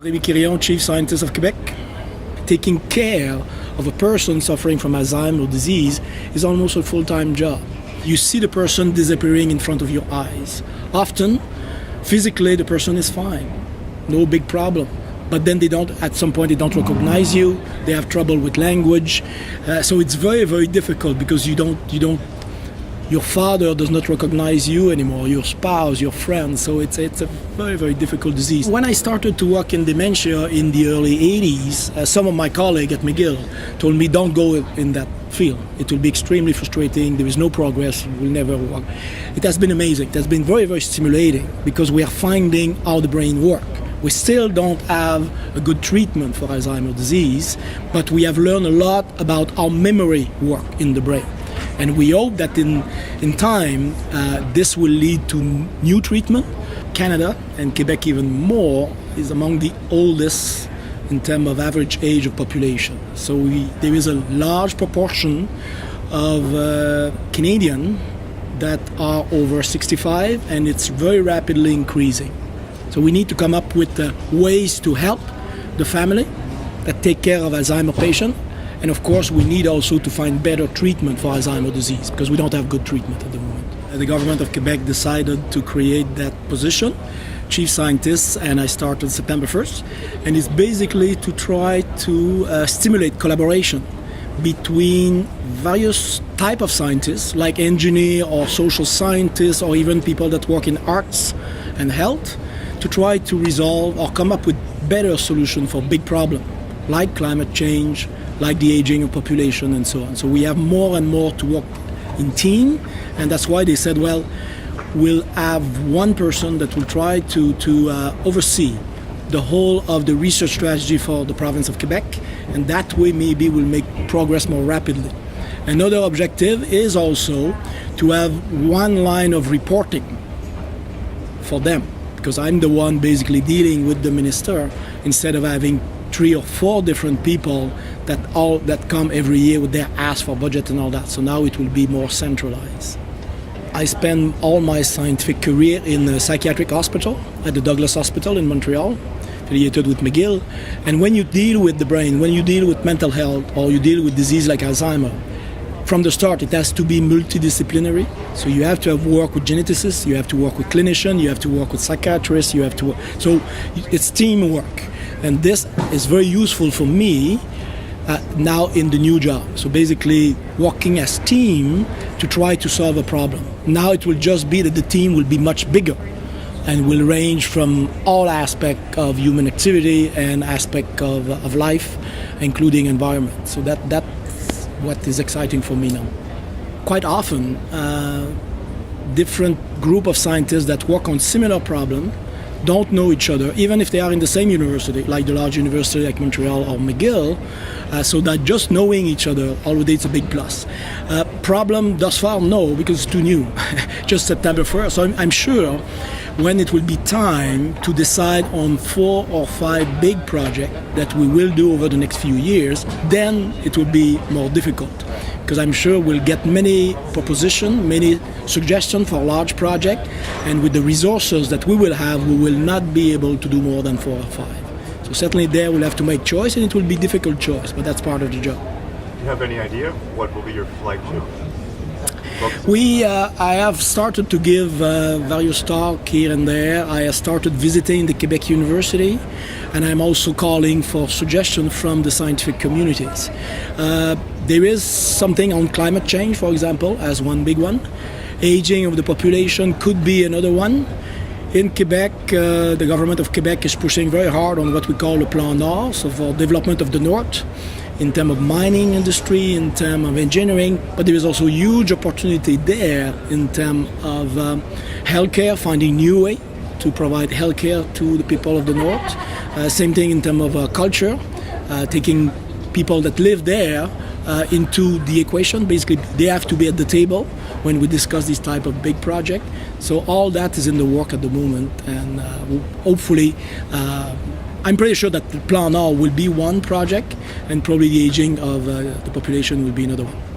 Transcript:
Remi Quirion, Chief Scientist of Quebec. Taking care of a person suffering from Alzheimer's disease is almost a full-time job. You see the person disappearing in front of your eyes. Often, physically, the person is fine, no big problem. But then at some point, they don't recognize you. They have trouble with language. So it's very, very difficult because your father does not recognize you anymore, your spouse, your friends. So it's a very, very difficult disease. When I started to work in dementia in the early 80s, some of my colleagues at McGill told me, don't go in that field. It will be extremely frustrating. There is no progress. You will never work. It has been amazing. It has been very, very stimulating because we are finding how the brain works. We still don't have a good treatment for Alzheimer's disease, but we have learned a lot about how memory works in the brain. And we hope that in time, this will lead to new treatment. Canada, and Quebec even more, is among the oldest in terms of average age of population. So there is a large proportion of Canadians that are over 65, and it's very rapidly increasing. So we need to come up with ways to help the family that take care of Alzheimer's patients. And of course, we need also to find better treatment for Alzheimer's disease because we don't have good treatment at the moment. The government of Quebec decided to create that position, Chief Scientist, and I started September 1st. And it's basically to try to stimulate collaboration between various type of scientists, like engineer or social scientists, or even people that work in arts and health, to try to resolve or come up with better solutions for big problems, like climate change, like the aging of population and so on. So we have more and more to work in team, and that's why they said, well, we'll have one person that will try to oversee the whole of the research strategy for the province of Quebec, and that way maybe we'll make progress more rapidly. Another objective is also to have one line of reporting for them, because I'm the one basically dealing with the minister instead of having 3 or 4 different people that come every year with their ask for budget and all that. So now it will be more centralized. I spent all my scientific career in a psychiatric hospital at the Douglas Hospital in Montreal, affiliated with McGill. And when you deal with the brain, when you deal with mental health, or you deal with disease like Alzheimer's, from the start, it has to be multidisciplinary. So you have to have work with geneticists, you have to work with clinicians, you have to work with psychiatrists, you have to work. So it's teamwork. And this is very useful for me now in the new job. So basically working as team to try to solve a problem. Now it will just be that the team will be much bigger and will range from all aspects of human activity and aspect of life, including environment. So that's what is exciting for me now. Quite often, different group of scientists that work on similar problems don't know each other, even if they are in the same university, like the large university like Montreal or McGill, so that just knowing each other already is a big plus. Problem thus far, no, because it's too new, just September 1st. So I'm sure when it will be time to decide on 4 or 5 big projects that we will do over the next few years, then it will be more difficult. Because I'm sure we'll get many propositions, many suggestions for large projects, and with the resources that we will have, we will not be able to do more than 4 or 5. So certainly there we'll have to make choice, and it will be difficult choice, but that's part of the job. Do you have any idea what will be your flagship? I have started to give various talks here and there. I have started visiting the Quebec University, and I'm also calling for suggestions from the scientific communities. There is something on climate change, for example, as one big one. Aging of the population could be another one. In Quebec, the government of Quebec is pushing very hard on what we call the Plan Nord, so for development of the North, in terms of mining industry, in terms of engineering, but there is also huge opportunity there in terms of healthcare, finding new way to provide healthcare to the people of the North. Same thing in terms of culture, taking people that live there into the equation. Basically, they have to be at the table when we discuss this type of big project. So all that is in the work at the moment, and hopefully I'm pretty sure that the Plan Nord will be one project, and probably the aging of the population will be another one.